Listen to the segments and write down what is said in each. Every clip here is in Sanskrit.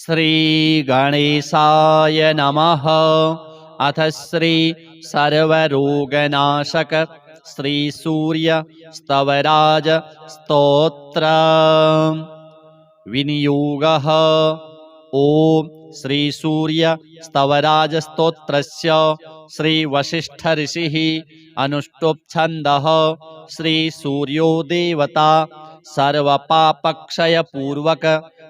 श्रीगणेशाय नमः। अथ श्री सर्वरोगनाशक श्री सूर्य स्तवराज स्तोत्र विनियोगः। ओम श्री सूर्य स्तवराज स्तोत्रस्य श्री वशिष्ठ ऋषिः अनुष्टुप् छन्दः। श्री सूर्यो देवता सर्वपापक्षय पूर्वक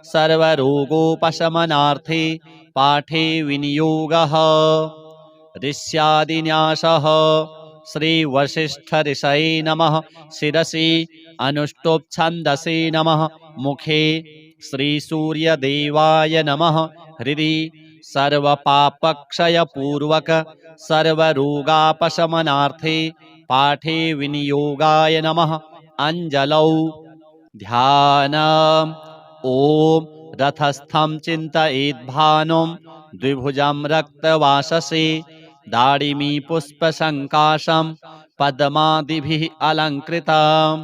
सर्वरोगोपशमनार्थे पाठे विनियोगः। ऋष्यादिन्यासः। श्री वशिष्ठ ऋषये नमः। शिरसि अनुष्टुप् छन्दसि नमः। मुखे श्री सूर्य देवाय नमः। हृदि सर्वपापक्षय पूर्वक सर्वरोगापशमनार्थे पाठे विनियोगाय नमः। अंजलौ ध्यानम्। ओम रथस्थं चिन्तयेद्भानुं द्विभुजं रक्तवाससे दाडिमी पुष्पसङ्काशं पद्मादिभिः अलङ्कृतं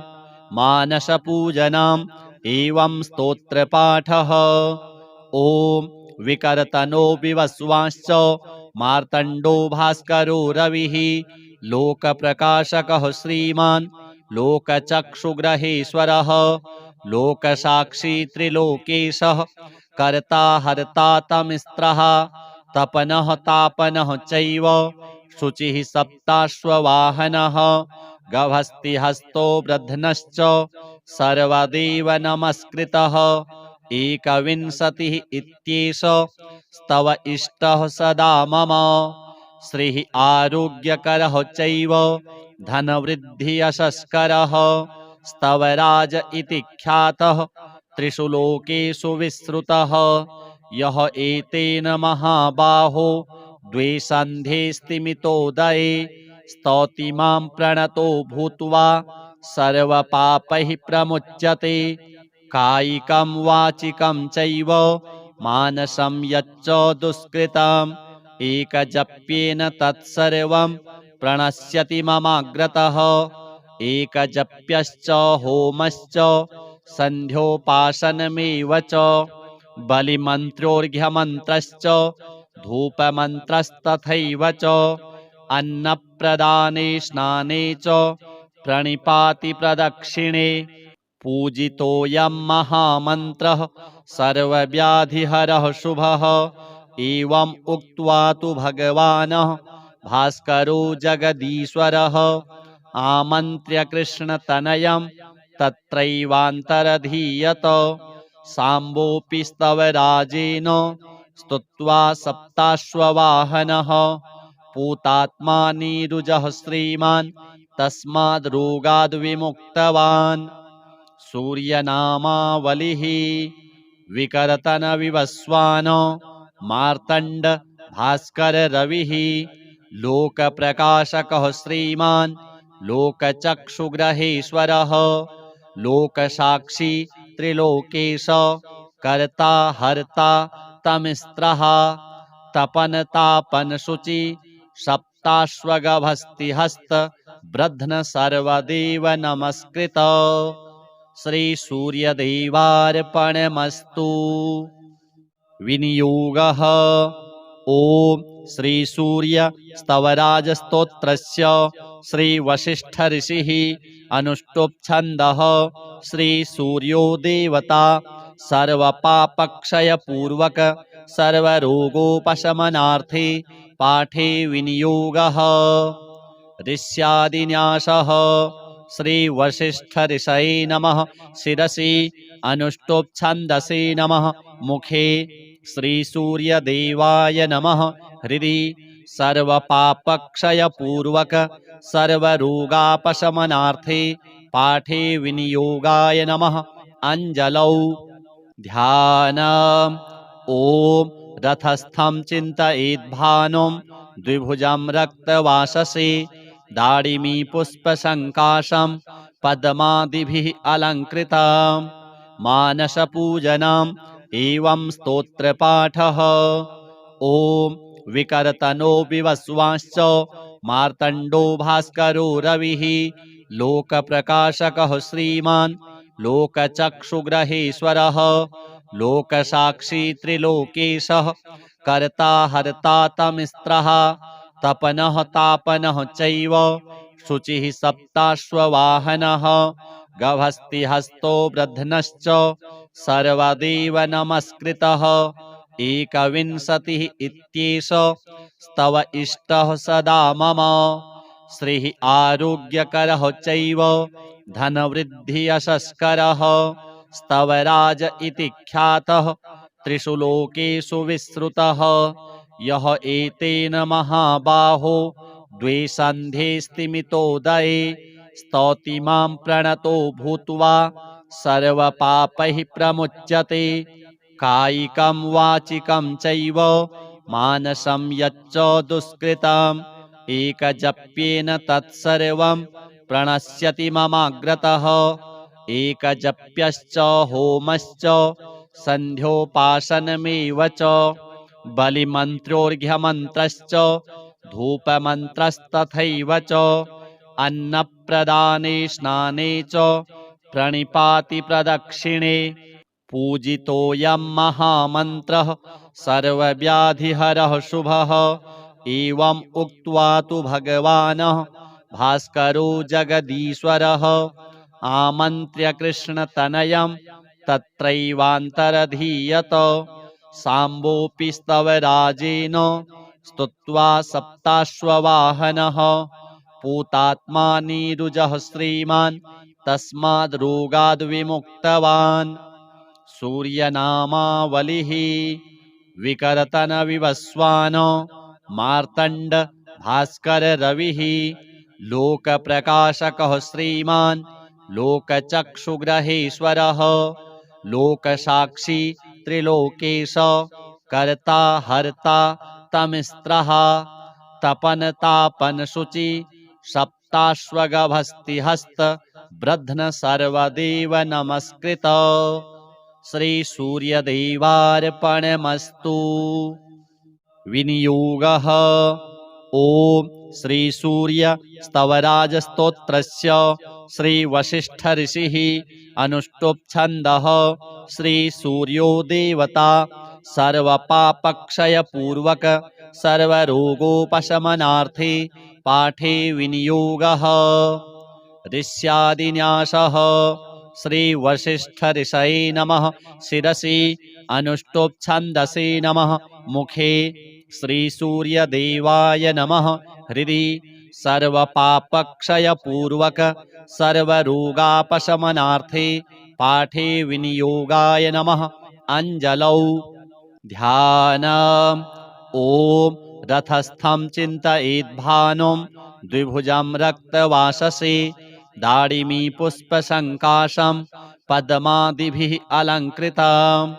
मानसपूजनम् एवं स्तोत्रपाठः। ओम विकर्तनो विवस्वांश्च मार्तण्डो भास्करो रविः लोकप्रकाशकः श्रीमान् लोकचक्षुग्रहेश्वरः लोकसाक्षी त्रिलोकेशः कर्ता हर्ता तमिस्त्रः तपनः तापनः चैव शुचिः सप्ताश्ववाहनः गभस्तिहस्तो वृद्धनश्च सर्वदेव नमस्कृतः एकविंशतिः इत्येष स्तव इष्टः सदा मम श्रीः आरोग्यकरः चैव धनवृद्धियशस्करः स्तवराज इति ख्यातः त्रिषु लोकेषु विश्रुतः यः एतेन महाबाहो द्वे सन्ध्ये स्तिमितोदये स्तौति मां प्रणतो भूत्वा सर्वपापैः प्रमुच्यते कायिकं वाचिकं चैव मानसं यच्च दुष्कृतम् एकजप्येन तत्सर्वं प्रणश्यति ममाग्रतः एकजप्यश्च होमश्च सन्ध्योपासनमेव च बलिमन्त्रोर्घ्यमन्त्रश्च धूपमन्त्रस्तथैव च अन्नप्रदाने स्नाने च प्रणिपाति प्रदक्षिणे पूजितोऽयं महामन्त्रः सर्वव्याधिहरः शुभः एवम् उक्त्वा तु भगवान् भास्करो जगदीश्वरः आमन्त्र्य कृष्णतनयं तत्रैवान्तरधीयत साम्बोऽपि स्तवराजेन स्तुत्वा सप्ताश्ववाहनः पूतात्मा नीरुजः श्रीमान् तस्माद् रोगाद् विमुक्तवान् सूर्यनामावलिः विकर्तन विवस्वान् मार्तण्ड भास्कर रविः लोकप्रकाशकः श्रीमान् लोकचक्षुग्रहेश्वरः लोकसाक्षी त्रिलोकेश कर्ता हर्ता तमिस्त्रः तपन शुचि सप्ताश्वगभस्तिहस्त वृद्धन सर्वदेव नमस्कृत श्री सूर्यदेवार्पणमस्तु। विनियोगः। ओम श्री सूर्य स्तवराज स्तोत्रस्य श्री वशिष्ठ ऋषिः अनुष्टुप् छन्दः। श्री सूर्यो देवता सर्वपापक्षय पूर्वक सर्वरोगोपशमनार्थे पाठे विनियोगः। ऋष्यादिन्यासः। श्री वशिष्ठ ऋषये नमः। शिरसि अनुष्टुप् छन्दसि नमः। मुखे श्री सूर्य देवाय नमः। हृदि सर्वपापक्षय पूर्वक सर्वरोगापशमनार्थे पाठे विनियोगाय नमः। अंजलौ ध्यानम्। ओम रथस्थं चिन्तयेद्भानुं द्विभुजं रक्तवाससे दाडिमी पुष्पसङ्काशं पद्मादिभिः अलङ्कृतं मानसपूजनम् एवं स्तोत्रपाठः। ओम विकर्तनो विवस्वांश्च मार्तण्डो भास्करो रविः लोकप्रकाशकः श्रीमान् लोकचक्षुग्रहेश्वरः लोकसाक्षी त्रिलोकेशः कर्ता हर्ता तमिस्त्रः तपनः तापनः चैव शुचिः सप्ताश्ववाहनः गभस्तिहस्तो वृद्धनश्च सर्वदेव नमस्कृतः एकविंशतिः इत्येष स्तव इष्टः सदा मम श्रीः आरोग्यकरः चैव धनवृद्धियशस्करः स्तवराज इति ख्यातः त्रिषु लोकेषु विश्रुतः यः एतेन महाबाहो द्वे सन्ध्ये स्तिमितोदये स्तौति मां प्रणतो भूत्वा सर्वपापैः प्रमुच्यते कायिकं वाचिकं चैव मानसं यच्च दुष्कृतम् एकजप्येन तत्सर्वं प्रणश्यति ममाग्रतः एकजप्यश्च होमश्च सन्ध्योपासनमेव च बलिमन्त्रोर्घ्यमन्त्रश्च धूपमन्त्रस्तथैव च अन्नप्रदाने स्नाने च प्रणिपाति प्रदक्षिणे पूजितोऽयं महामन्त्रः सर्वव्याधिहरः शुभः एवम् उक्त्वा तु भगवान् भास्करो जगदीश्वरः आमन्त्र्य कृष्णतनयं तत्रैवान्तरधीयत साम्बोऽपि स्तवराजेन स्तुत्वा सप्ताश्ववाहनः पूतात्मा नीरुजः श्रीमान् तस्माद् रोगाद् विमुक्तवान् सूर्यनामावलिः विकर्तन विवस्वान् मार्तण्ड भास्कर रविः लोकप्रकाशकः श्रीमान् लोकचक्षुग्रहेश्वरः लोकसाक्षी त्रिलोकेश कर्ता हर्ता तमिस्त्रः तपन तापन शुचि सप्ताश्वगभस्तिहस्त वृद्धन सर्वदेव नमस्कृत श्री सूर्यदेवार्पणमस्तु विनियोगः ओम श्री सूर्य स्तवराज स्तोत्रस्य श्री वशिष्ठ ऋषिः अनुष्टुप् छन्दः श्री सूर्यो देवता सर्वपापक्षय पूर्वक सर्वरोगोपशमनार्थे पाठे विनियोगः ऋष्यादिन्यासः श्री वशिष्ठ ऋषये नमः शिरसि अनुष्टुप् छन्दसि नमः मुखे श्री सूर्य देवाय नमः हृदि सर्वपापक्षय पूर्वक सर्वरोगापशमनार्थे पाठे विनियोगाय नमः अंजलौ ध्यानम् ओम रथस्थं चिन्तयेद्भानुं द्विभुजं रक्तवाससे दाडिमी पुष्पसङ्काशं पद्मादिभिः अलङ्कृतं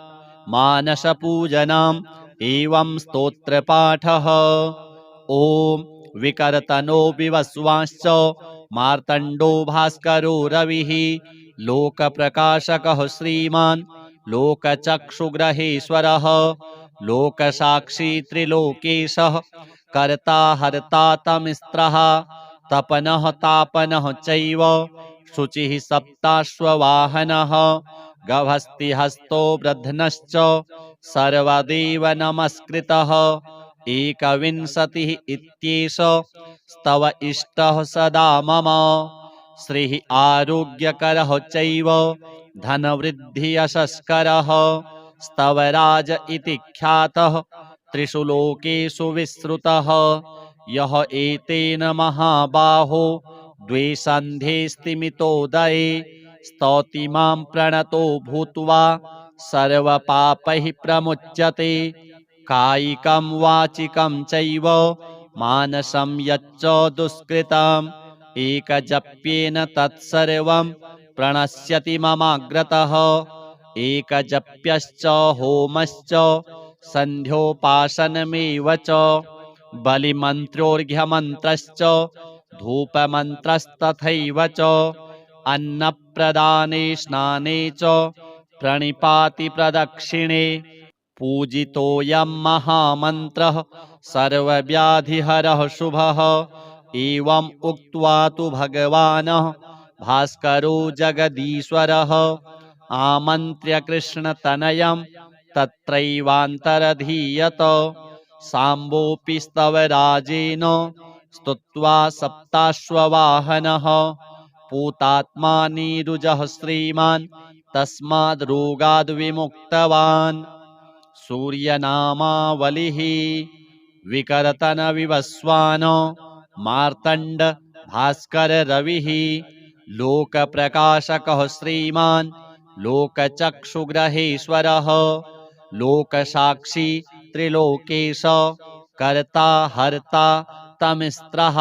मानसपूजनम् एवं स्तोत्रपाठः ओम विकर्तनो विवस्वांश्च मार्तण्डो भास्करो रविः लोकप्रकाशकः श्रीमान् लोकचक्षुग्रहेश्वरः लोकसाक्षी त्रिलोकेशः कर्ता हर्ता तमिस्त्रः तपनः तापनः चैव शुचिः सप्ताश्ववाहनः गभस्तिहस्तो वृद्धनश्च सर्वदेव नमस्कृतः एकविंशतिः इत्येष स्तव इष्टः सदा मम श्रीः आरोग्यकरः चैव धनवृद्धियशस्करः स्तवराज इति ख्यातः त्रिषु लोकेषु विश्रुतः यः एतेन महाबाहो द्वे सन्ध्ये स्तिमितोदये स्तौति मां प्रणतो भूत्वा सर्वपापैः प्रमुच्यते कायिकं वाचिकं चैव मानसं यच्च दुष्कृतम् एकजप्येन तत्सर्वं प्रणश्यति ममाग्रतः एकजप्यश्च होमश्च सन्ध्योपासनमेव च बलिमन्त्रोर्घ्यमन्त्रश्च धूपमन्त्रस्तथैव च अन्नप्रदाने स्नाने च प्रणिपाति प्रदक्षिणे पूजितोऽयं महामन्त्रः सर्वव्याधिहरः शुभः एवम् उक्त्वा तु भगवान् भास्करो जगदीश्वरः आमन्त्र्य कृष्णतनयं तत्रैवान्तरधीयत साम्बोऽपि स्तवराजेन स्तुत्वा सप्ताश्ववाहनः पूतात्मा नीरुजः श्रीमान् तस्माद्रोगाद्विमुक्तवान् सूर्यनामावलिः विकर्तनविवस्वान् मार्तण्ड भास्कर रविः लोकप्रकाशकः श्रीमान् लोकचक्षुग्रहेश्वरः लोकसाक्षी त्रिलोकेश कर्ता हर्ता तमिस्त्रः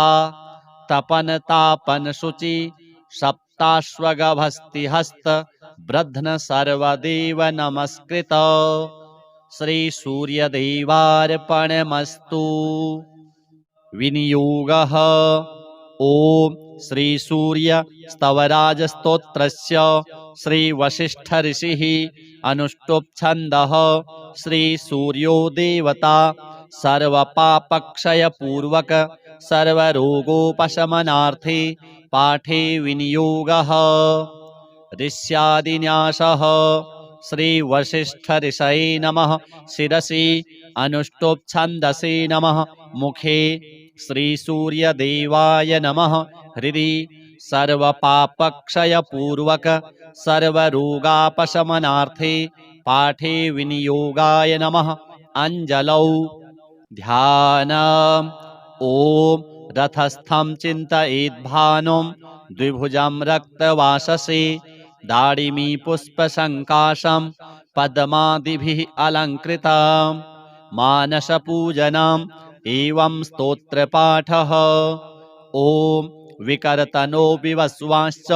तपनतापनशुचि सप्ताश्वगभस्तिहस्त ब्रध्न सर्वदेव नमस्कृत श्री सूर्यदेवार्पणमस्तु। विनियोगः ओम श्री सूर्य स्तवराज स्तोत्रस्य श्री वशिष्ठ ऋषिः अनुष्टुप् छन्दः श्री सूर्यो देवता सर्वपापक्षय पूर्वक सर्वरोगोपशमनार्थे पाठे विनियोगः। ऋष्यादिन्यासः श्री वशिष्ठ ऋषये नमः शिरसि अनुष्टुप् छन्दसि नमः मुखे श्री सूर्य देवाय नमः हृदि सर्वपापक्षय पूर्वक सर्वरोगापशमनार्थे पाठे विनियोगाय नमः। अंजलौ ध्यानम् ओम रथस्थं चिन्तयेद्भानुं द्विभुजं रक्तवाससे दाडिमी पुष्पसङ्काशं पद्मादिभिः अलङ्कृतं मानसपूजनम् एवं स्तोत्रपाठः। ओम विकर्तनो विवस्वांश्च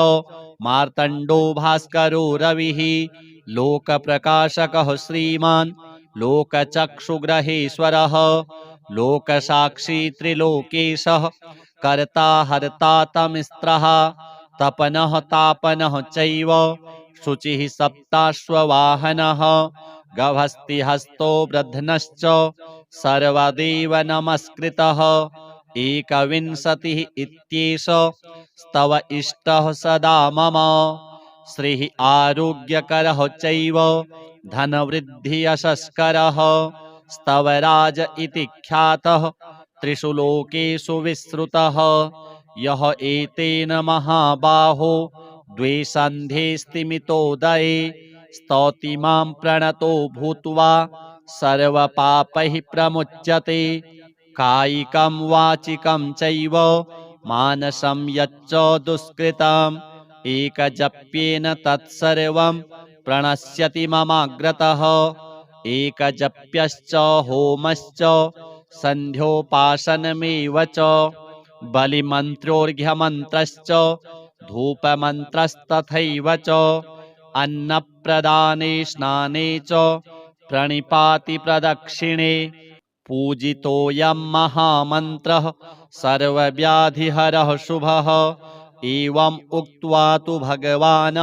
मार्तण्डो भास्करो रविः लोकप्रकाशकः श्रीमान् लोकचक्षुग्रहेश्वरः लोकसाक्षी त्रिलोकेशः कर्ता हर्ता तमिस्त्रः तपनः तापनः चैव शुचिः सप्ताश्ववाहनः गभस्तिहस्तो वृद्धनश्च सर्वदेव नमस्कृतः एकविंशतिः इत्येष स्तव इष्टः सदा मम श्रीः आरोग्यकरः चैव धनवृद्धियशस्करः स्तवराज इति ख्यातः त्रिषु लोकेषु विश्रुतः यः एतेन महाबाहो द्वे सन्ध्ये स्तिमितोदये स्तौति मां प्रणतो भूत्वा सर्वपापैः प्रमुच्यते कायिकं वाचिकं चैव मानसं यच्च दुष्कृतम् एकजप्येन तत्सर्वं प्रणश्यति ममाग्रतः एकजप्यश्च होमश्च सन्ध्योपासनमेव च बलिमन्त्रोर्घ्यमन्त्रश्च धूपमन्त्रस्तथैव च अन्नप्रदाने स्नाने च प्रणिपाति प्रदक्षिणे पूजितोऽयं महामन्त्रः सर्वव्याधिहरः शुभः एवम् उक्त्वा तु भगवान्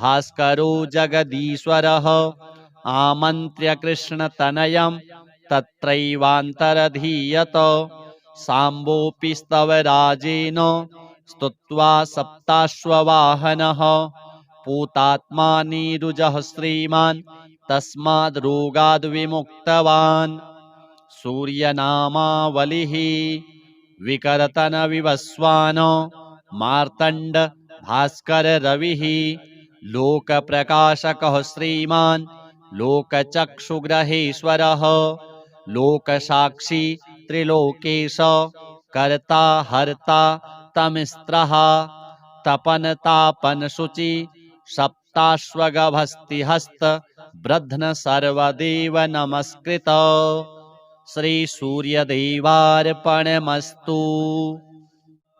भास्करो जगदीश्वरः आमन्त्र्य कृष्णतनयं तत्रैवान्तरधीयत साम्बोऽपि स्तवराजेन स्तुत्वा सप्ताश्ववाहनः पूतात्मा नीरुजः श्रीमान् तस्माद्रोगाद्विमुक्तवान् सूर्यनामावलिः विकर्तनविवस्वान् मार्तण्ड भास्कर रविः लोकप्रकाशकः श्रीमान् लोकचक्षुग्रहेश्वरः लोकसाक्षी त्रिलोकेश कर्ता हर्ता तमिस्त्रः तपनतापनशुचि सप्ताश्वगभस्तिहस्त ब्रध्न सर्वदेव नमस्कृत श्री सूर्यदेवार्पणमस्तु।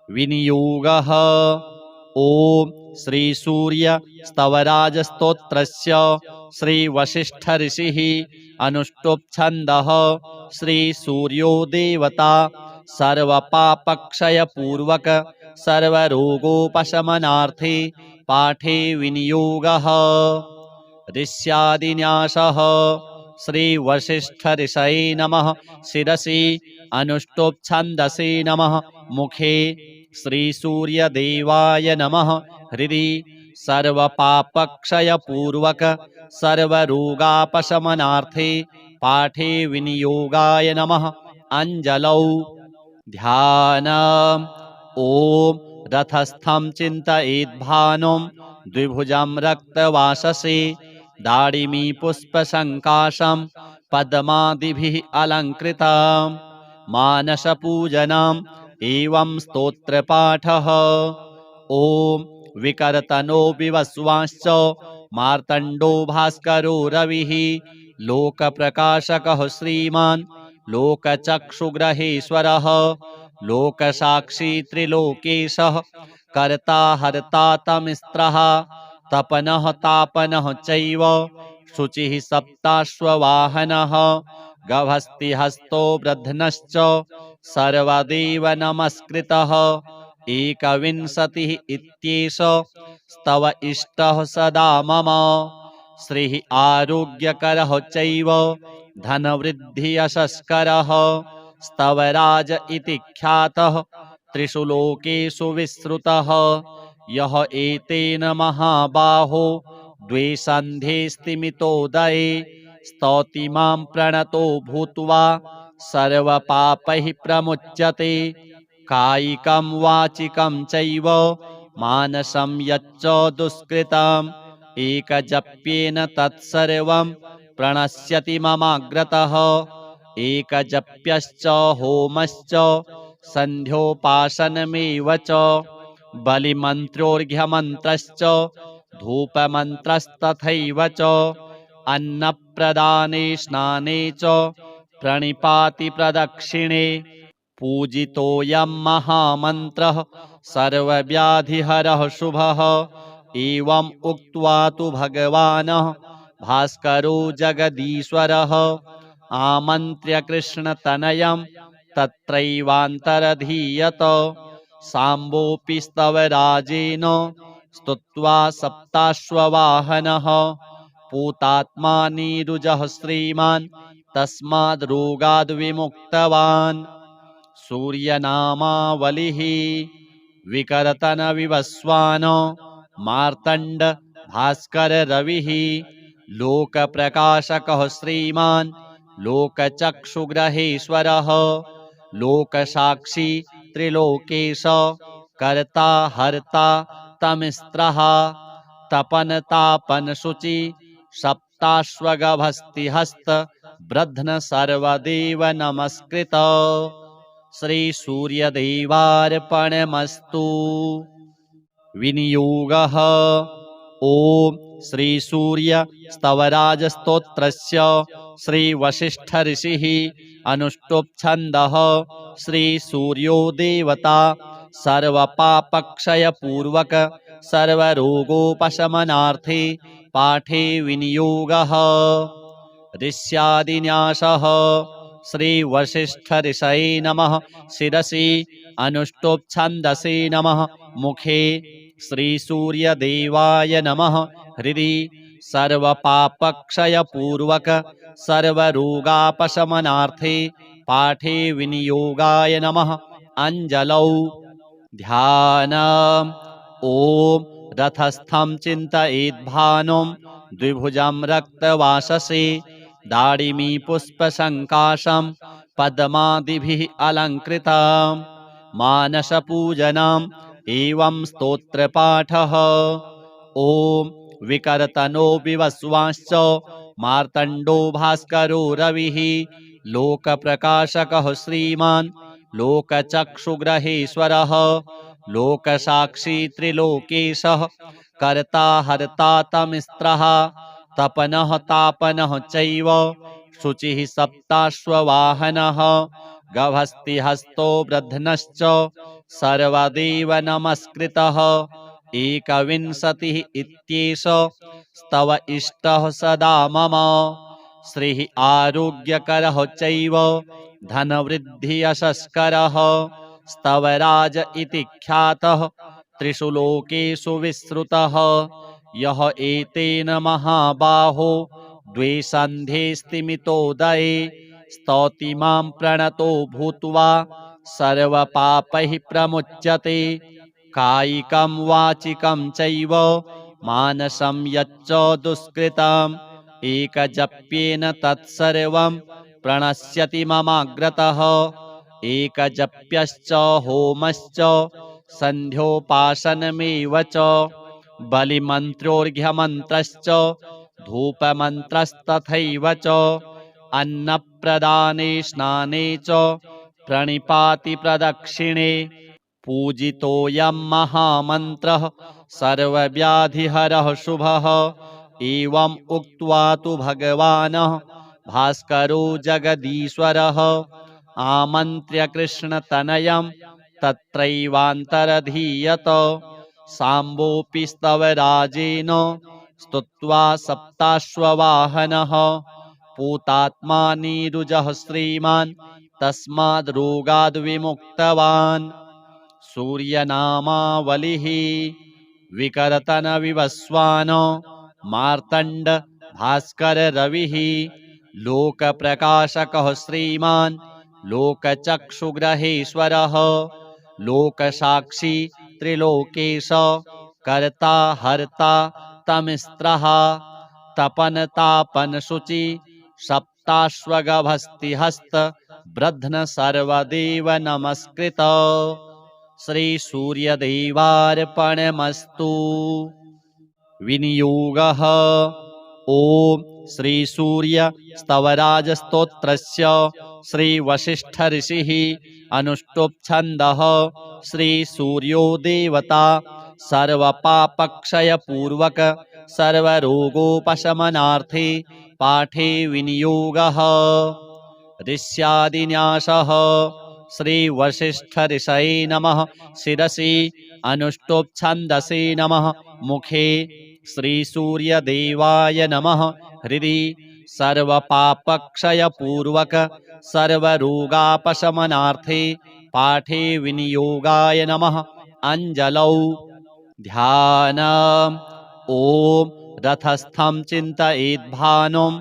विनियोगः ओम श्री सूर्य स्तवराज स्तोत्रस्य श्री वशिष्ठ ऋषिः अनुष्टुप् छन्दः श्री सूर्यो देवता सर्वपापक्षय पूर्वक सर्वरोगोपशमनार्थे पाठे विनियोगः। ऋष्यादिन्यासः श्री वशिष्ठ ऋषये नमः शिरसि अनुष्टुप् छन्दसि नमः मुखे श्री सूर्य देवाय नमः हृदि सर्वपापक्षयपूर्वक सर्वरोगापशमनार्थे पाठे विनियोगाय नमः। अंजलौ ध्यान। ओम रथस्थं चिन्तयेद्भानुं द्विभुजं रक्तवाससे दाडिमी पुष्पसङ्काशं पद्मादिभिः अलङ्कृतं मानसपूजनम् एवं स्तोत्रपाठः। ओम विकर्तनो विवस्वांश्च मार्तण्डो भास्करो रविः लोकप्रकाशकः श्रीमान् लोकचक्षुग्रहेश्वरः लोकसाक्षी त्रिलोकेशः कर्ता हर्ता तमिस्त्रः तपनः तापनः चैव शुचिः सप्ताश्ववाहनः गभस्तिहस्तो वृद्धनश्च सर्वदेव नमस्कृतः एकविंशतिः इत्येष स्तव इष्टः सदा मम श्रीः आरोग्यकरः चैव धनवृद्धियशस्करः स्तवराज इति ख्यातः त्रिषु लोकेषु विश्रुतः यः एतेन महाबाहो द्वे सन्ध्ये स्तिमितोदये स्तौति मां प्रणतो भूत्वा सर्वपापैः प्रमुच्यते कायिकं वाचिकं चैव मानसं यच्च दुष्कृतम् एकजप्येन तत्सर्वं प्रणश्यति ममाग्रतः एकजप्यश्च होमश्च सन्ध्योपासनमेव च बलिमन्त्रोर्घ्यमन्त्रश्च धूपमन्त्रस्तथैव च अन्नप्रदाने स्नाने च प्रणिपाति प्रदक्षिणे पूजितोऽयं महामन्त्रः सर्वव्याधिहरः शुभः एवम् उक्त्वा तु भगवान् भास्करो जगदीश्वरः आमन्त्र्य कृष्णतनयं तत्रैवान्तरधीयत साम्बोऽपि स्तवराजेन स्तुत्वा सप्ताश्ववाहनः पूतात्मा नीरुजः श्रीमान् तस्माद् रोगाद् विमुक्तवान् सूर्यनामावलिः विकर्तन विवस्वान मार्तण्ड भास्कर रविः लोकप्रकाशकः श्रीमान् लोकचक्षुग्रहेश्वरः लोकसाक्षी त्रिलोकेश कर्ता हर्ता तमिस्त्रः तपन शुचि सप्ताश्वगभस्तिहस्त ब्रध्न सर्वदेव नमस्कृत श्री सूर्यदेवार्पणमस्तु। विनियोगः ओम श्री सूर्य स्तवराज स्तोत्रस्य श्री वशिष्ठ ऋषिः अनुष्टुप् छन्दः श्री सूर्यो देवता सर्वपापक्षय पूर्वक सर्वरोगोपशमनार्थे पाठे विनियोगः। ऋष्यादिन्यासः श्री वशिष्ठ ऋषये नमः। शिरसि अनुष्टुप् छन्दसि नमः। मुखे श्री सूर्य देवाय नमः। हृदि सर्वपापक्षय पूर्वक सर्वरोगापशमनार्थे पाठे विनियोगाय नमः। अंजलौ ध्यान। ओम रथस्थं चिन्तयेद्भानुं द्विभुजं रक्तवाससे दाडिमी पुष्पसङ्काशं पद्मादिभिः अलङ्कृतं मानसपूजनम् एवं स्तोत्रपाठः। ओम विकर्तनो विवस्वांश्च मार्तण्डो भास्करो रविः लोकप्रकाशकः श्रीमान् लोकचक्षुग्रहेश्वरः लोकसाक्षी त्रिलोकेशः कर्ता हर्ता तमिस्त्रः तपनः तापनः चैव शुचिः सप्ताश्ववाहनः गभस्तिहस्तो वृद्धनश्च सर्वदेव नमस्कृतः एकविंशतिः इत्येष स्तव इष्टः सदा मम श्रीः आरोग्यकरः चैव धनवृद्धियशस्करः स्तवराज इति ख्यातः त्रिषु लोकेषु विश्रुतः यः एतेन महाबाहो द्वे सन्ध्ये स्तिमितोदये स्तौति मां प्रणतो भूत्वा सर्वपापैः प्रमुच्यते कायिकं वाचिकं चैव मानसं यच्च दुष्कृतम् एकजप्येन तत्सर्वं प्रणश्यति ममाग्रतः एकजप्यश्च होमश्च सन्ध्योपासनमेव च बलिमन्त्रोऽर्घ्यमन्त्रश्च धूपमन्त्रस्तथैव च अन्नप्रदाने स्नाने च प्रणिपाति प्रदक्षिणे पूजितोऽयं महामन्त्रः सर्वव्याधिहरः शुभः एवम् उक्त्वा तु भगवान् भास्करो जगदीश्वरः आमन्त्र्य कृष्णतनयं तत्रैवान्तरधीयत साम्बोऽपि स्तवराजेन स्तुत्वा सप्ताश्ववाहनः पूतात्मा नीरुजः श्रीमान् तस्माद् रोगाद् विमुक्तवान् सूर्यनामावलिः विकर्तन विवस्वान् मार्तण्ड भास्कर रविः लोकप्रकाशकः श्रीमान् लोकचक्षुग्रहेश्वरः लोकसाक्षी त्रिलोकेश कर्ता हर्ता तमिस्त्रः तपन शुचि सप्ताश्वगभस्तिहस्त ब्रध्न सर्वदेव नमस्कृत श्री सूर्यदेवार्पणमस्तु विनियोगः ओम श्री सूर्य स्तवराज स्तोत्रस्य श्री वशिष्ठ ऋषिः अनुष्टुप् छन्दः श्री सूर्यो देवता सर्वपापक्षय पूर्वक सर्वरोगोपशमनार्थे पाठे विनियोगः ऋष्यादिन्यासः श्री वशिष्ठ ऋषये नमः शिरसि अनुष्टुप् छन्दसि नमः मुखे श्री सूर्यदेवाय नमः हृदि सर्वपापक्षय पूर्वक सर्वरोगापशमनार्थे पाठे विनियोगाय नमः अंजलौ ध्यानम् ओम रथस्थं चिन्तयेद्भानुं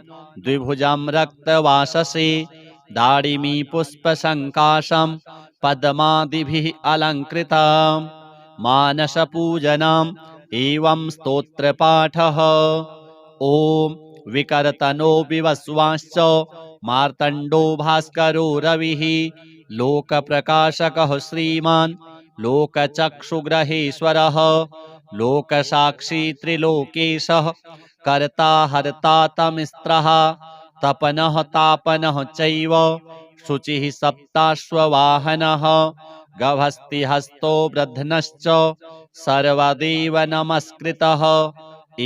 द्विभुजं रक्तवाससे दाडिमी पुष्पसङ्काशं पद्मादिभिः अलङ्कृतं मानसपूजनम् एवं स्तोत्रपाठः ओम विकर्तनो विवस्वांश्च मार्तण्डो भास्करो रविः लोकप्रकाशकः श्रीमान् लोकचक्षुग्रहेश्वरः लोकसाक्षी त्रिलोकेशः कर्ता हर्ता तमिस्त्रः तपनः तापनः चैव शुचिः सप्ताश्ववाहनः गभस्तिहस्तो वृद्धनश्च सर्वदेव नमस्कृतः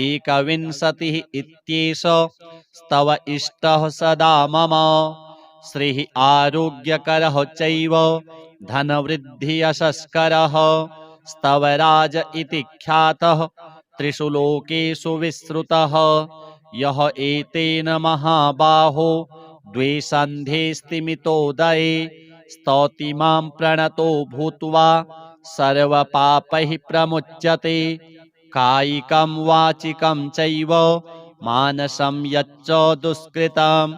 एकविंशतिः इत्येष स्तव इष्टः सदा मम श्रीः आरोग्यकरः चैव धनवृद्धियशस्करः स्तवराज इति ख्यातः त्रिषु लोकेषु विश्रुतः यः एतेन महाबाहो द्वे सन्ध्ये स्तिमितोदये स्तौति मां प्रणतो भूत्वा सर्वपापैः प्रमुच्यते कायिकं वाचिकं चैव मानसं यच्च दुष्कृतम्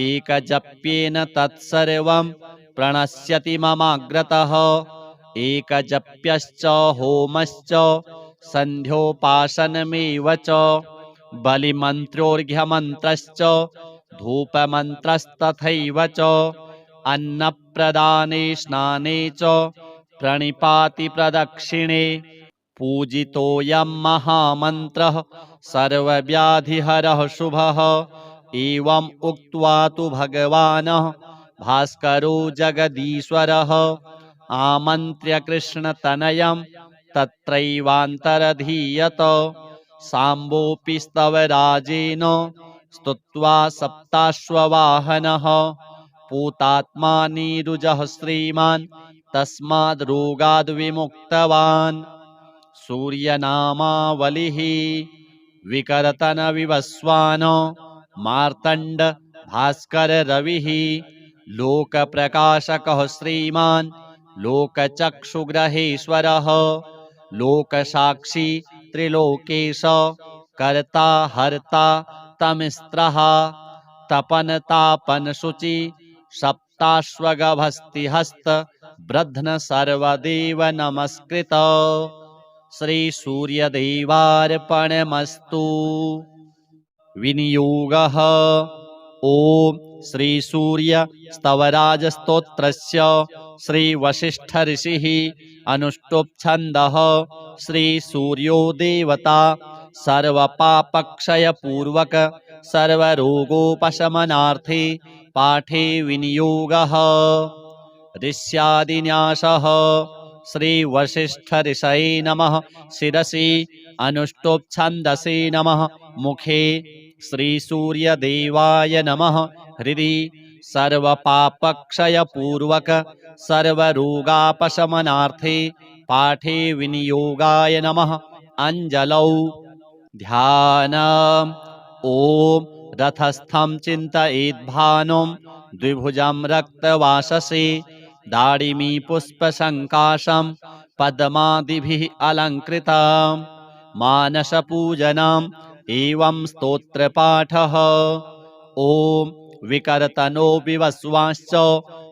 एकजप्येन तत्सर्वं प्रणश्यति ममाग्रतः एकजप्यश्च होमश्च सन्ध्योपासनमेव च बलिमन्त्रोऽर्घ्यमन्त्रश्च धूपमन्त्रस्तथैव च अन्नप्रदाने स्नाने च प्रणिपाति प्रदक्षिणे पूजितोऽयं महामन्त्रः सर्वव्याधिहरः शुभः एवम् उक्त्वा तु भगवान् भास्करो जगदीश्वरः आमन्त्र्य कृष्णतनयं तत्रैवान्तरधीयत साम्बोऽपि स्तवराजेन स्तुत्वा सप्ताश्ववाहनः पूतात्मा नीरुजः श्रीमान् तस्माद् रोगाद् विमुक्तवान् सूर्यनामावलिः विकर्तन विवस्वान् मार्तण्ड भास्कर रविः लोकप्रकाशकः श्रीमान् लोकचक्षुग्रहेश्वरः लोकसाक्षी त्रिलोकेश कर्ता हर्ता तमिस्त्रः तपन तापन शुचि सप्ताश्वगभस्तिहस्त ब्रध्न सर्वदेव नमस्कृत श्रीसूर्यदेवार्पणमस्तु। विनियोगः। ॐ श्रीसूर्यस्तवराजस्तोत्रस्य श्रीवसिष्ठऋषिः अनुष्टुप् छन्दः। श्रीसूर्यो देवता सर्वपापक्षयपूर्वक सर्वरोगोपशमनार्थे पाठे विनियोगः। ऋष्यादिन्यासः। श्रीवसिष्ठऋषये नमः। शिरसि अनुष्टुप् छन्दसि नमः। मुखे श्रीसूर्यदेवाय नमः। हृदि सर्वपापक्षयपूर्वक सर्वरोगापशमनार्थे पाठे विनियोगाय नमः। अंजलौ। ध्यानम्। ॐ रथस्थं चिन्तयेद्भानुं द्विभुजं रक्तवाससे दाडिमी पुष्पसङ्काशं पद्मादिभिः अलङ्कृतं मानसपूजनम् एवं स्तोत्रपाठः। ॐ विकर्तनो विवस्वांश्च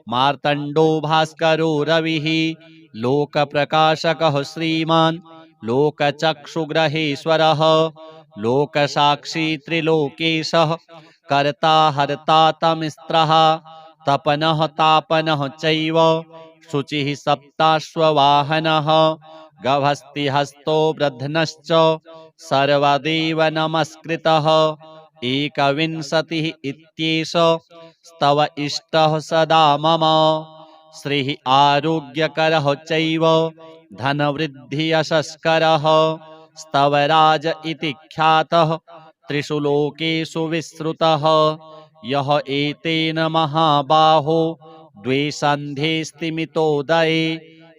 मार्तण्डो भास्करो रविः लोकप्रकाशकः श्रीमान् लोकचक्षुग्रहेश्वरः लोकसाक्षी त्रिलोकेशः कर्ता हर्ता तमिस्त्रः तपनः तापनः चैव शुचिः सप्ताश्ववाहनः गभस्तिहस्तो वृद्धनश्च सर्वदेव नमस्कृतः एकविंशतिः इत्येष स्तव इष्टः सदा मम श्रीः आरोग्यकरः चैव धनवृद्धियशस्करः स्तवराज इति ख्यातः त्रिषु लोकेषु विश्रुतः यः एतेन महाबाहो द्वे सन्ध्ये स्तिमितोदये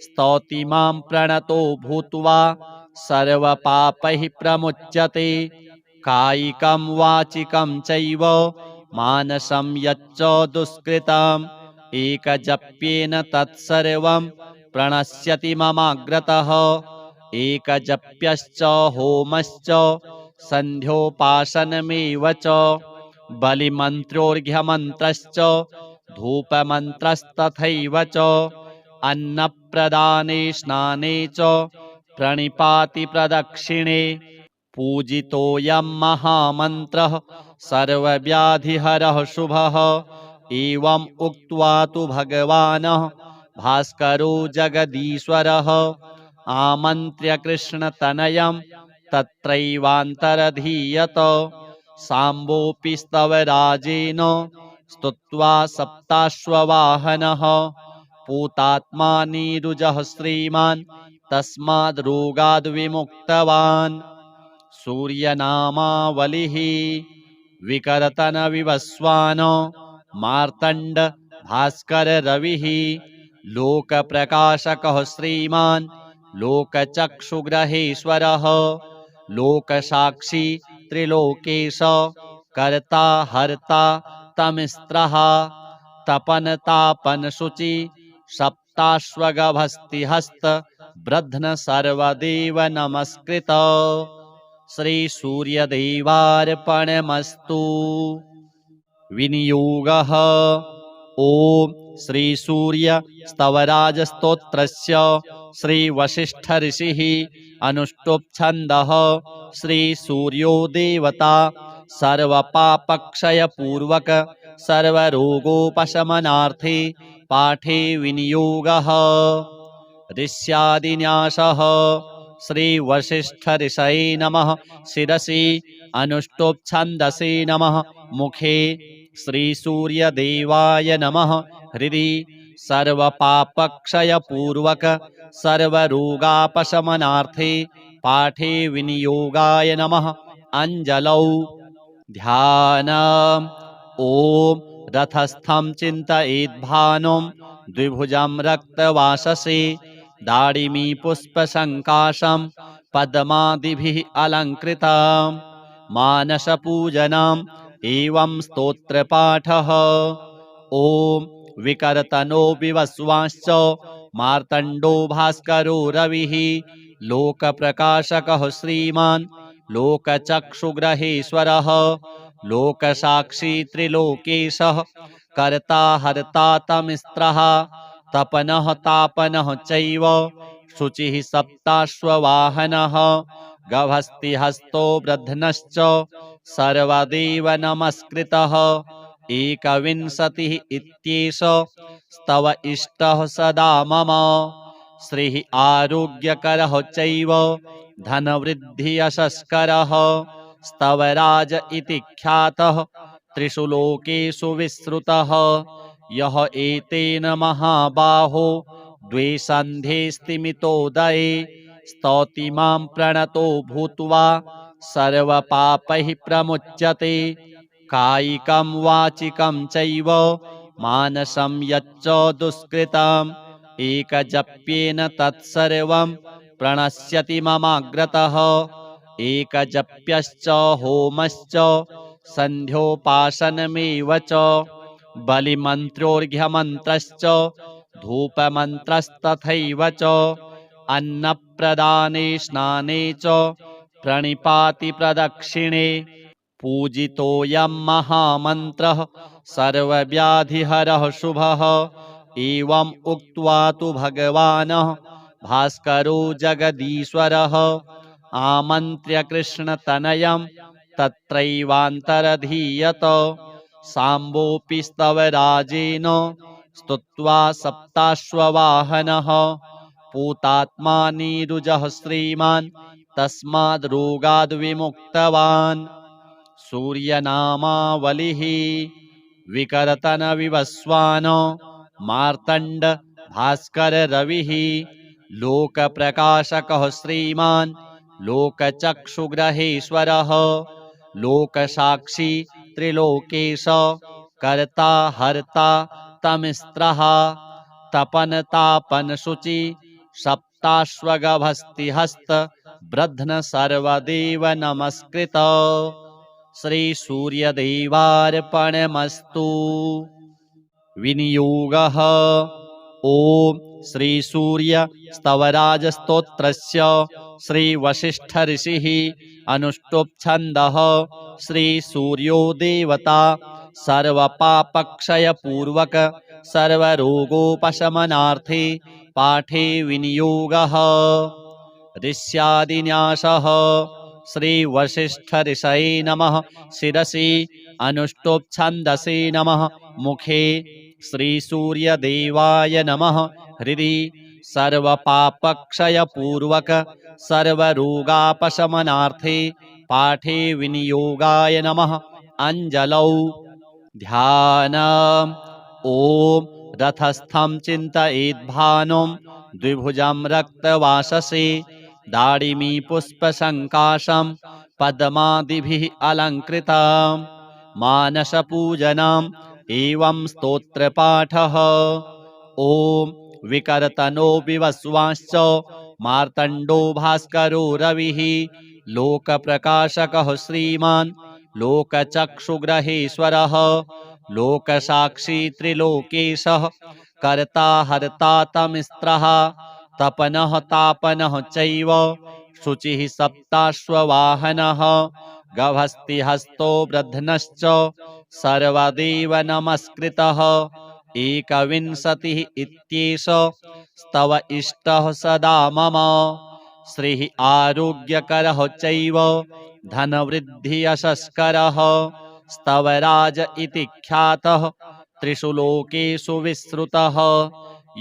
स्तौति मां प्रणतो भूत्वा सर्वपापैः प्रमुच्यते कायिकं वाचिकं चैव मानसं यच्च दुष्कृतम् एकजप्येन तत्सर्वं प्रणश्यति ममाग्रतः एकजप्यश्च होमश्च सन्ध्योपासनमेव च बलिमन्त्रोर्घ्यमन्त्रश्च धूपमन्त्रस्तथैव च अन्नप्रदाने स्नाने च प्रणिपाति प्रदक्षिणे पूजितोऽयं महामन्त्रः सर्वव्याधिहरः शुभः एवम् उक्त्वा तु भगवान् भास्करो जगदीश्वरः आमन्त्र्य कृष्णतनयं तत्रैवान्तरधीयत साम्बोऽपि स्तवराजेन स्तुत्वा सप्ताश्ववाहनः पूतात्मा नीरुजः श्रीमान् तस्माद् रोगाद् विमुक्तवान् सूर्यनामावलिः विकर्तन विवस्वान मार्तण्ड भास्कर रविः लोकप्रकाशकः श्रीमान् लोकचक्षुग्रहेश्वरः लोकसाक्षी त्रिलोकेश कर्ता हर्ता तमिस्त्रः तपन शुचि सप्ताश्वगभस्तिहस्त ब्रध्न सर्वदेव नमस्कृत श्रीसूर्यदेवार्पणमस्तु। विनियोगः। ॐ श्रीसूर्यस्तवराजस्तोत्रस्य श्रीवसिष्ठऋषिः अनुष्टुप् छन्दः श्रीसूर्यो देवता सर्वपापक्षयपूर्वक सर्वरोगोपशमनार्थे पाठे विनियोगः। ऋष्यादिन्यासः। श्रीवसिष्ठऋषये नमः। शिरसि अनुष्टुप् छन्दसि नमः। मुखे श्रीसूर्यदेवाय नमः। हृदि सर्वपापक्षयपूर्वक सर्वरोगापशमनार्थे पाठे विनियोगाय नमः। अंजलौ। ध्यानम्। ॐ रथस्थं चिन्तयेद्भानुं द्विभुजं रक्तवाससे दाडिमी पुष्पसङ्काशं पद्मादिभिः अलङ्कृतं मानसपूजनम् एवं स्तोत्रपाठः। ॐ विकर्तनो विवस्वांश्च मार्तण्डो भास्करो रविः लोकप्रकाशकः श्रीमान् लोकचक्षुग्रहेश्वरः लोकसाक्षी त्रिलोकेशः कर्ता हर्ता तमिस्त्रः तपनः तापनः चैव शुचिः सप्ताश्ववाहनः गभस्तिहस्तो वृद्धनश्च सर्वदेव नमस्कृतः एकविंशतिः इत्येष स्तव इष्टः सदा मम श्रीः आरोग्यकरः चैव धनवृद्धियशस्करः स्तवराज इति ख्यातः त्रिषु लोकेषु विश्रुतः यः एतेन महाबाहो द्वे स्तिमितोदये स्तौति मां प्रणतो भूत्वा सर्वपापैः प्रमुच्यते कायिकं वाचिकं चैव मानसं यच्च दुष्कृतम् एकजप्येन तत्सर्वं प्रणश्यति ममाग्रतः एकजप्यश्च होमश्च सन्ध्योपासनमेव च बलिमन्त्रोर्घ्यमन्त्रश्च धूपमन्त्रस्तथैव च अन्नप्रदाने स्नाने च प्रणिपाति प्रदक्षिणे पूजितोऽयं महामन्त्रः सर्वव्याधिहरः शुभः एवम् उक्त्वा तु भगवान् भास्करो जगदीश्वरः आमन्त्र्य कृष्णतनयं तत्रैवान्तरधीयत साम्बोऽपि स्तवराजेन स्तुत्वा सप्ताश्ववाहनः पूतात्मा नीरुजः श्रीमान् तस्माद् रोगाद् विमुक्तवान् सूर्यनामावलिः विकर्तन विवस्वान् मार्तण्ड भास्कर रविः लोकप्रकाशकः श्रीमान् लोकचक्षुग्रहेश्वरः लोकसाक्षी त्रिलोकेश कर्ता हर्ता तमिस्त्रः तपन शुचि सप्ताश्वगभस्तिहस्त ब्रध्न सर्वदेव नमस्कृत श्री सूर्यदेवार्पणमस्तु विनियोगः ओम श्री सूर्य स्तवराज स्तोत्रस्य श्री वशिष्ठ ऋषिः अनुष्टुप् छन्दः श्री सूर्यो देवता सर्वपापक्षय पूर्वक सर्वरोगोपशमनार्थे पाठे विनियोगः ऋष्यादिन्यासः श्री वशिष्ठ ऋषये नमः शिरसि अनुष्टुप् छन्दसि नमः मुखे श्री सूर्यदेवाय नमः हृदि सर्वपापक्षय पूर्वक सर्वरोगापशमनार्थे पाठे विनियोगाय नमः अंजलौ ध्यानम् ओम रथस्थं चिन्तयेद्भानुं द्विभुजं रक्तवाससे दाडिमी पुष्पसङ्काशं पद्मादिभिः अलङ्कृतं मानसपूजनम् एवं स्तोत्रपाठः ओम विकर्तनो विवस्वांश्च मार्तण्डो भास्करो रविः लोकप्रकाशकः श्रीमान् लोकचक्षुग्रहेश्वरः लोकसाक्षी त्रिलोकेशः कर्ता हर्ता तमिस्त्रः तपनः तापनः चैव शुचिः सप्ताश्ववाहनः गभस्तिहस्तो वृद्धनश्च सर्वदेव नमस्कृतः एकविंशतिः इत्येष स्तव इष्टः सदा मम श्रीः आरोग्यकरः चैव धनवृद्धियशस्करः स्तवराज इति ख्यातः त्रिषु लोकेषु विश्रुतः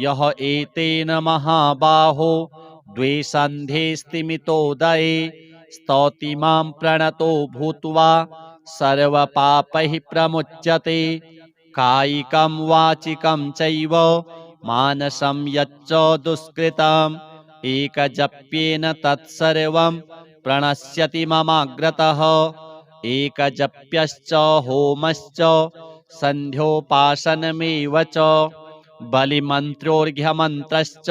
यः एतेन महाबाहो द्वे स्तिमितोदये स्तौति मां प्रणतो भूत्वा सर्वपापैः प्रमुच्यते कायिकं वाचिकं चैव मानसं यच्च दुष्कृतम् एकजप्येन तत्सर्वं प्रणश्यति ममाग्रतः एकजप्यश्च होमश्च सन्ध्योपासनमेव च बलिमन्त्रोर्घ्यमन्त्रश्च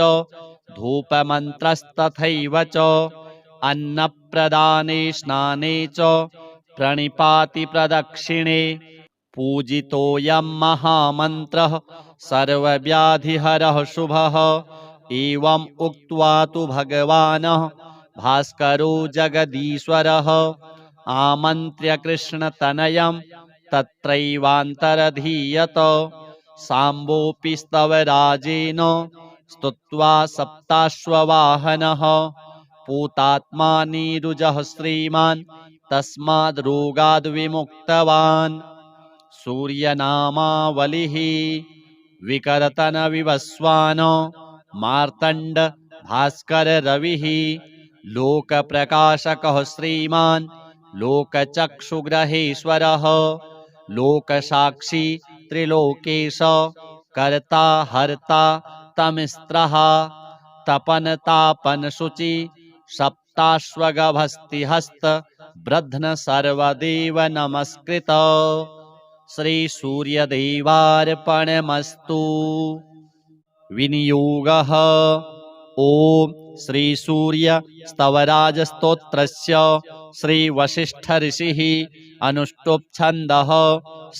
धूपमन्त्रस्तथैव च अन्नप्रदाने स्नाने च प्रणिपाति प्रदक्षिणे पूजितोऽयं महामन्त्रः सर्वव्याधिहरः शुभः एवम् उक्त्वा तु भगवान् भास्करो जगदीश्वरः आमन्त्र्य कृष्णतनयं तत्रैवान्तरधीयत साम्बोऽपि स्तवराजेन स्तुत्वा सप्ताश्ववाहनः पूतात्मा नीरुजः श्रीमान् तस्माद् रोगाद् विमुक्तवान् सूर्यनामावलिः विकर्तन विवस्वान मार्तण्ड भास्कर रविः लोकप्रकाशकः श्रीमान् लोकचक्षुग्रहेश्वरः लोकसाक्षी त्रिलोकेश कर्ता हर्ता तमिस्त्रः तपन शुचि सप्ताश्वगभस्तिहस्त ब्रध्न सर्वदेव नमस्कृत श्री सूर्यदेवार्पणमस्तु विनियोगः ओम श्री सूर्य स्तवराजस्तोत्रस्य श्री वशिष्ठ ऋषिः अनुष्टुप् छन्दः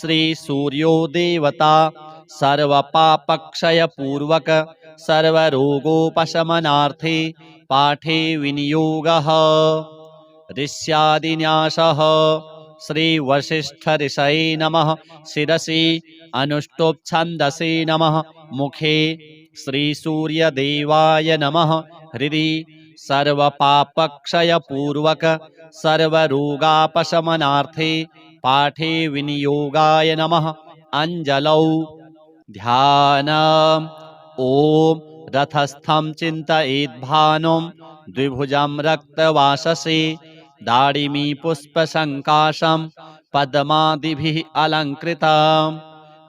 श्री सूर्यो देवता सर्वपापक्षय पूर्वक सर्वरोगोपशमनार्थे पाठे विनियोगः ऋष्यादिन्यासः श्री वशिष्ठ ऋषये नमः शिरसि अनुष्टुप् छन्दसि नमः मुखे श्री सूर्यदेवाय नमः हृदि सर्वपापक्षय पूर्वक सर्वरोगापशमनार्थे पाठे विनियोगाय नमः अंजलौ ध्यानम् ओम रथस्थं चिन्तयेद्भानुं द्विभुजं रक्तवाससे दाडिमी पुष्पसङ्काशं पद्मादिभिः अलङ्कृतं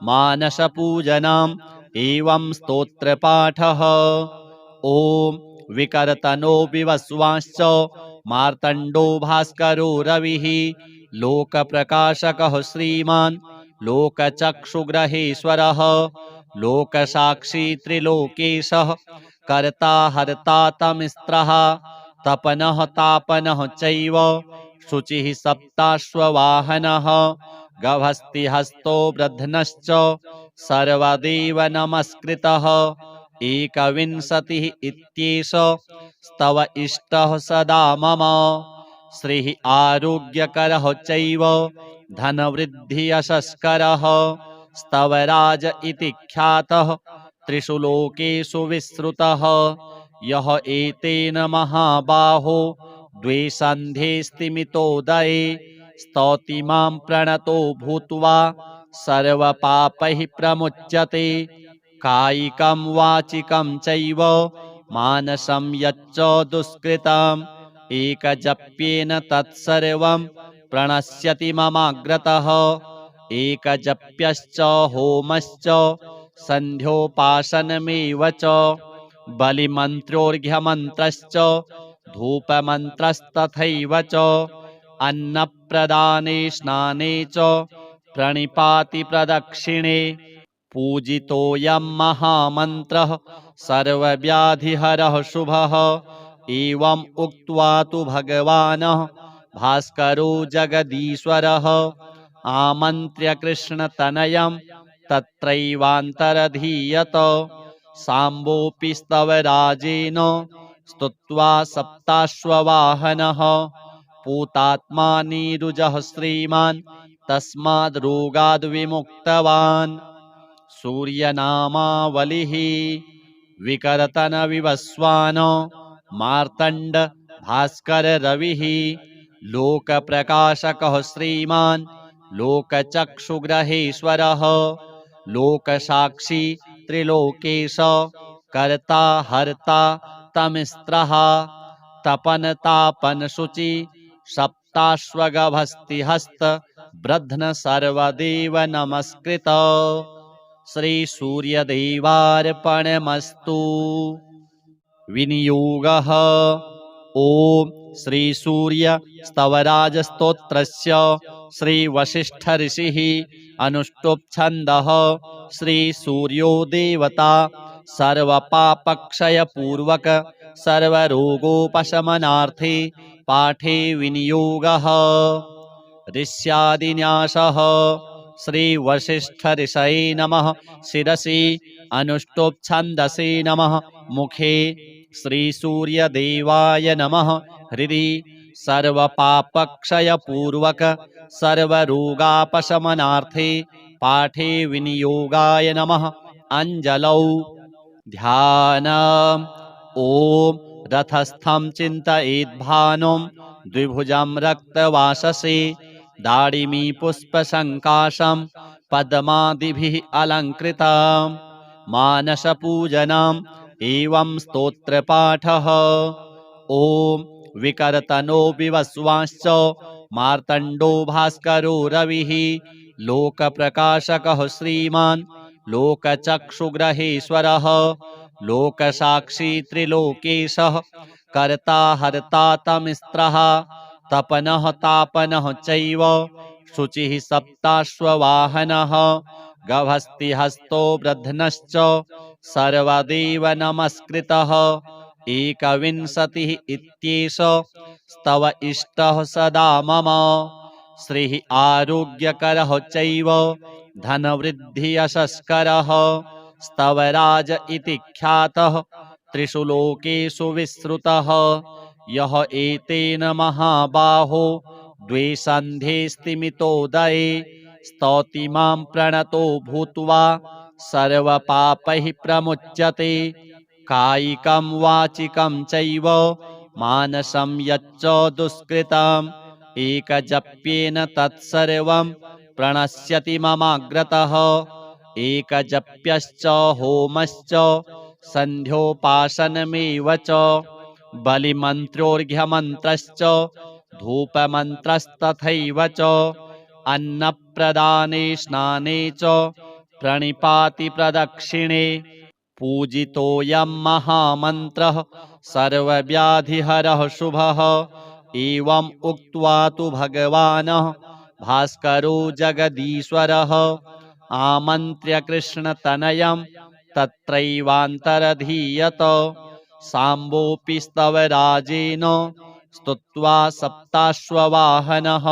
मानसपूजनम् एवं स्तोत्रपाठः ओम विकर्तनो विवस्वांश्च मार्तण्डो भास्करो रविः लोकप्रकाशकः श्रीमान् लोकचक्षुग्रहेश्वरः लोकसाक्षी त्रिलोकेशः कर्ता हर्ता तमिस्त्रः तपनः तापनः चैव शुचिः सप्ताश्ववाहनः गभस्तिहस्तो ब्रध्नश्च सर्वदेव नमस्कृतः एकविंशतिः इत्येष स्तव इष्टः सदा मम श्रीः आरोग्यकरः चैव धनवृद्धियशस्करः स्तवराज इति ख्यातः त्रिषु लोकेषु विश्रुतः यः एतेन महाबाहो द्वे सन्ध्ये स्तिमितोदये स्तौति मां प्रणतो भूत्वा सर्वपापैः प्रमुच्यते कायिकं वाचिकं चैव मानसं यच्च दुष्कृतम् एकजप्येन तत्सर्वं प्रणश्यति ममाग्रतः एकजप्यश्च होमश्च सन्ध्योपासनमेव च बलिमन्त्रोर्घ्यमन्त्रश्च धूपमन्त्रस्तथैव च अन्नप्रदाने स्नाने च प्रणिपाति प्रदक्षिणे पूजितोऽयं महामन्त्रः सर्वव्याधिहरः शुभः एवम् उक्त्वा तु भगवान् भास्करो जगदीश्वरः आमन्त्र्य कृष्णतनयं तत्रैवान्तरधीयत साम्बोऽपि स्तवराजेन स्तुत्वा सप्ताश्ववाहनः पूतात्मा नीरुजः श्रीमान् तस्माद् रोगाद् विमुक्तवान् सूर्यनामावलिः विकर्तन विवस्वान मार्तण्ड भास्कर रविः लोकप्रकाशकः श्रीमान् लोकचक्षुग्रहेश्वरः लोकसाक्षी त्रिलोकेश कर्ता हर्ता तमिस्त्रः तपन शुचि सप्ताश्वगभस्तिहस्त ब्रध्न सर्वदेव नमस्कृत श्री सूर्यदेवार्पणमस्तु विनियोगः ओम श्री सूर्य स्तवराजस्तोत्रस्य श्री वशिष्ठ ऋषिः अनुष्टुप् छन्दः श्री सूर्यो देवता सर्वपापक्षय पूर्वक सर्वरोगोपशमनार्थे पाठे विनियोगः ऋष्यादिन्यासः श्री वशिष्ठ ऋषये नमः शिरसि अनुष्टुप् छन्दसि नमः मुखे श्री सूर्यदेवाय नमः हृदि सर्वपापक्षय पूर्वक सर्वरोगापशमनार्थे पाठे विनियोगाय नमः अंजलौ ध्यानम् ॐ रथस्थं चिन्तयेद्भानुं द्विभुजं रक्तवाससे दाडिमी पुष्पसङ्काशं पद्मादिभिः अलङ्कृतं मानसपूजनम् एवं स्तोत्रपाठः ॐ विकर्तनो विवस्वांश्च मार्तण्डो भास्करो रविः लोकप्रकाशकः श्रीमान् लोकचक्षुग्रहेश्वरः लोकसाक्षी त्रिलोकेशः कर्ता हर्ता तमिस्त्रः तपनः तापनः चैव शुचिः सप्ताश्ववाहनः गभस्तिहस्तो वृद्धनश्च सर्वदेव नमस्कृतः एकविंशतिः इत्येष स्तव इष्टः सदा मम श्रीः आरोग्यकरः चैव धनवृद्धियशस्करः स्तवराज इति ख्यातः त्रिषु लोकेषु विश्रुतः यः एतेन महाबाहो द्वे सन्ध्ये स्तिमितोदये स्तौति मां प्रणतो भूत्वा सर्वपापैः प्रमुच्यते कायिकं वाचिकं चैव मानसं यच्च दुष्कृतम् एकजप्येन तत्सर्वं प्रणश्यति ममाग्रतः एकजप्यश्च होमश्च सन्ध्योपासनमेव च बलिमन्त्रोर्घ्यमन्त्रश्च धूपमन्त्रस्तथैव च अन्नप्रदाने स्नाने च प्रणिपाति प्रदक्षिणे पूजितोऽयं महामन्त्रः सर्वव्याधिहरः शुभः एवम् उक्त्वा तु भगवान् भास्करो जगदीश्वरः आमन्त्र्य कृष्णतनयं तत्रैवान्तरधीयत साम्बोऽपि स्तवराजेन स्तुत्वा सप्ताश्ववाहनः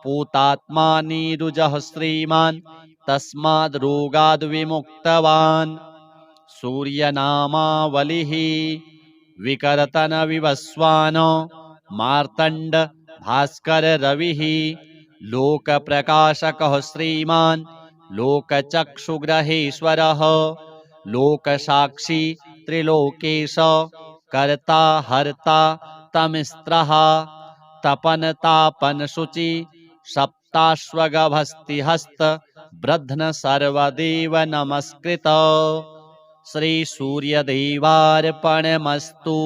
पूतात्मा नीरुजः श्रीमान् तस्माद् रोगाद् विमुक्तवान् सूर्यनामावलिः विकर्तन विवस्वान् मार्तण्ड भास्कर रविः लोकप्रकाशकः श्रीमान् लोकचक्षुग्रहेश्वरः लोकसाक्षी त्रिलोकेश कर्ता हर्ता तमिस्त्रः तपन शुचि सप्ताश्वगभस्तिहस्त ब्रध्न सर्वदेव नमस्कृत श्री सूर्यदेवार्पणमस्तु।